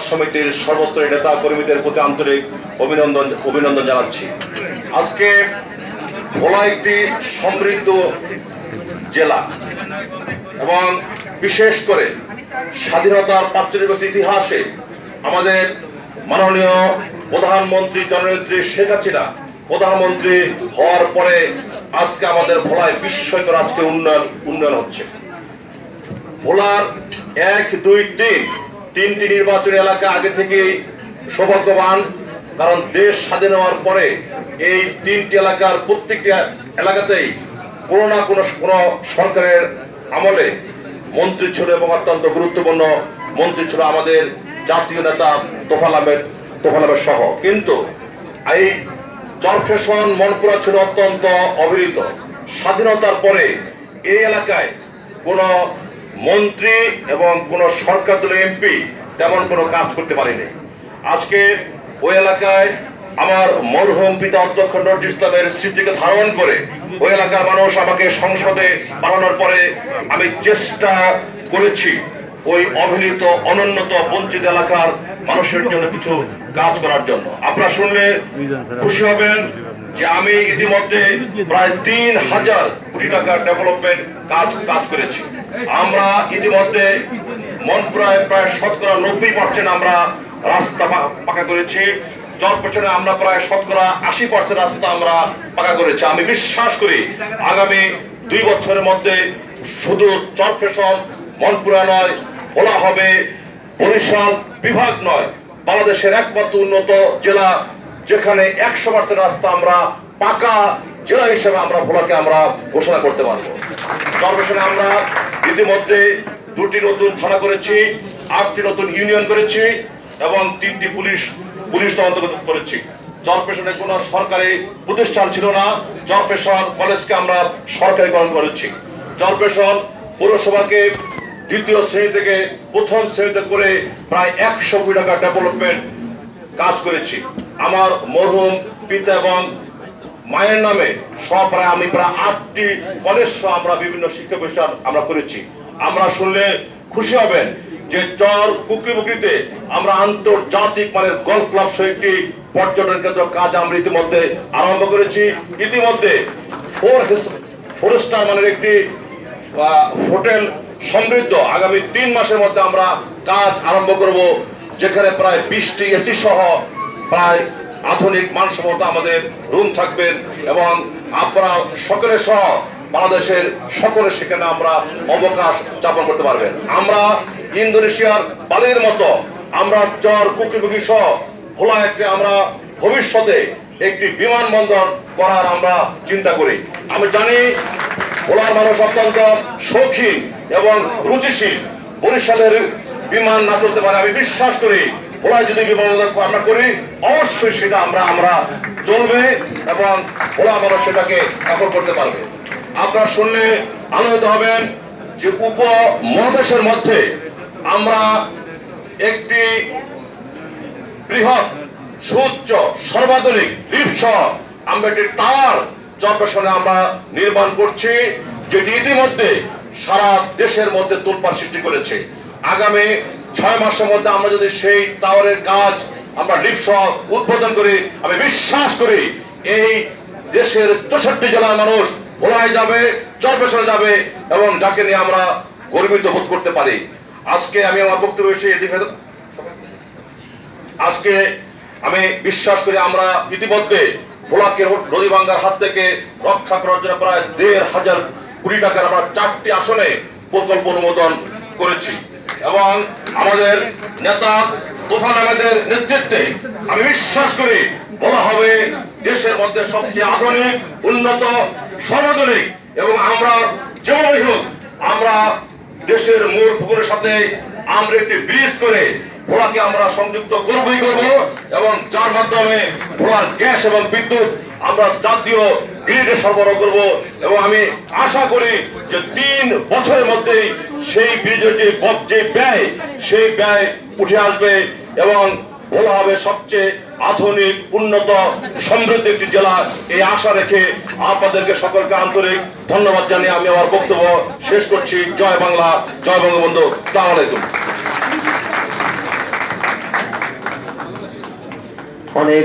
সমিতির সর্বস্তরের নেতা কর্মীদের প্রতি আন্তরিক অভিনন্দন জানাচ্ছি। আজকে ভোলা একটি সমৃদ্ধ জেলা এবং বিশেষ করে স্বাধীনতার 45 বছর ইতিহাসে আমাদের মাননীয় প্রধানমন্ত্রী জননেত্রী শেখ হাসিনা প্রধানমন্ত্রী হওয়ার পরে আজকে আমাদের ভোলায় বিস্ময়কর আজকে উন্নয়ন হচ্ছে। ভোলার 1, 2, 3টি নির্বাচনী এলাকা আগে থেকেই সৌভাগ্যবান, কারণ দেশ স্বাধীন হওয়ার পরে এই 3টি এলাকার প্রত্যেকটি এলাকাতেই কোনো না কোনো সরকারের আমলে মন্ত্রী ছিল এবং অত্যন্ত গুরুত্বপূর্ণ মন্ত্রী ছিল আমাদের জাতীয় নেতা তোফায়েল আহমেদ সহ। কিন্তু এই চরফ্যাশন মনপুরা ছিল অত্যন্ত অবহেলিত। স্বাধীনতার পরে এই এলাকায় কোনো মন্ত্রী এবং কোন সরকার দলের এমপি তেমন কোনো কাজ করতে পারেনি। আজকে ওই এলাকায় আমার মরহুম পিতা অধ্যক্ষ নজরুল ইসলামের স্মৃতিকে ধারণ করে ওই এলাকার মানুষ আমাকে সংসদে পাঠানোর পরে আমি চেষ্টা করেছি ওই অবহেলিত অনুন্নত বঞ্চিত এলাকার মানুষের জন্য কিছু কাজ করার জন্য। আপনারা শুনলে খুশি হবেন যে আমি ইতিমধ্যে প্রায় 3000 কোটি টাকার ডেভেলপমেন্ট কাজ করেছি। আমরা ইতিমধ্যে মনপুরায় প্রায় 90% আমরা রাস্তা পাকা করেছি। চরফ্যাশনে আমরা প্রায় 80% রাস্তা আমরা পাকা করেছি। আমি বিশ্বাস করি আগামী 2 বছরের মধ্যে শুধু চরফ্যাশন মনপুরা নয়, ভোলা হবে বরিশাল বিভাগ নয়, বাংলাদেশের একমাত্র উন্নত জেলা যেখানে 100% রাস্তা আমরা পাকা জেলা হিসেবে আমরা ভোলাকে আমরা ঘোষণা করতে পারবো। চরফ্যাশনে আমরা ইতিমধ্যে 2টি নতুন থানা করেছি, 8টি নতুন ইউনিয়ন করেছি এবং 3টি পুলিশ তদন্ত করেছি। চরফ্যাশনে কোনো সরকারি প্রতিষ্ঠান ছিল না, চরফ্যাশন কলেজকে আমরা সরকারিকরণ করেছি। চরফ্যাশন পৌরসভাকে 2য় শ্রেণী থেকে 1ম শ্রেণীতে করে প্রায় 100 কোটি টাকা ডেভেলপমেন্ট কাজ করেছি। আমার মরহুম পিতা এবং মায়ের নামে আমি প্রায় 8টি কলেজ আমরা বিভিন্ন শিক্ষা প্রতিষ্ঠান আমরা করেছি। আমরা শুনলে খুশি হবেন যে চর কুকরিবুকরিতে আমরা আন্তর্জাতিক মানের গলফ ক্লাব সহ একটি পর্যটন কেন্দ্র কাজ আমরা ইতিমধ্যে আরম্ভ করেছি। ইতিমধ্যে 4 স্টার মানের একটি হোটেল সমৃদ্ধ আগামী 3 মাসের মধ্যে আমরা কাজ আরম্ভ করব, যেখানে প্রায় 20টি এসি সহ প্রায় আধুনিক মানসম্মত আমাদের রুম থাকবেন এবং আপনারা সকলে সহ বাংলাদেশের সকলে সেখানে আমরা অবকাশ যাপন করতে পারবেন। আমরা ইন্দোনেশিয়ার বালির মতো আমরা চর কুকরিবুকরি সহ ভোলা আমরা ভবিষ্যতে একটি বিমানবন্দর করার আমরা চিন্তা করি। আমি জানি ভোলার মানুষ অত্যন্ত শৌখিন এবং রুচিশীল, বরিশালের বিমান না চলতে পারে। আমি বিশ্বাস করি ভোলায় যদি বিমানবন্দর আমরা করি অবশ্যই সেটা আমরা চলবে এবং ভোলা মানুষ সেটাকে দখল করতে পারবে। আপনারা শুনলে আনন্দিত হবেন যে উপমহাদেশের মধ্যে আমরা একটি বৃহৎ সুউচ্চ সর্বাধুনিক লিফট সহ আমরা একটি টাওয়ার চরফ্যাশনে আমরা নির্মাণ করছি, যেটি ইতিমধ্যে সারা দেশের মধ্যে তোলপাড় সৃষ্টি করেছে। আগামী 6 মাসের মধ্যে আমরা যদি সেই টাওয়ারের কাজ আমরা লিফট সহ উদ্বোধন করি, আমি বিশ্বাস করি এই দেশের 64 জেলার মানুষ ভোলায় যাবে, চরফ্যাশনে যাবে এবং যাকে নিয়ে আমরা গর্বিত বোধ করতে পারি। আজকে আমি আমার বক্তব্য আজকে আমি বিশ্বাস করি আমরা ইতিমধ্যে ভোলাকে নদী ভাঙ্গার হাত থেকে রক্ষা করার জন্য প্রায় 1500 কোটি টাকার আমরা 4টি আসনে প্রকল্প অনুমোদন করেছি এবং আমাদের নেতা তোফায়েল আহমেদের নেতৃত্বে আমি বিশ্বাস করি বলা হবে দেশের মধ্যে সবচেয়ে আধুনিক উন্নত সর্বাধুনিক এবং আমরা যেমন হোক আমরা দেশের মূল পুকুরের সাথে আমরা একটি ব্রিজ করে ভোলাকে আমরা সংযুক্ত করবই করব এবং যার মাধ্যমে ভোলার গ্যাস এবং বিদ্যুৎ আমরা জাতীয় গ্রিডে সরবরাহ করব এবং আমি আশা করি যে 3 বছরের মধ্যেই সেই ব্রিজের যে ব্যয় সেই ব্যয় উঠে আসবে এবং ভোলা হবে সবচেয়ে আধুনিক উন্নত সমৃদ্ধ একটি জেলা। এই আশা রেখে আপনাদেরকে সকলকে আন্তরিক ধন্যবাদ জানিয়ে আমি আমার বক্তব্য শেষ করছি। জয় বাংলা, জয় বঙ্গবন্ধু। আসসালামু আলাইকুম। অনেক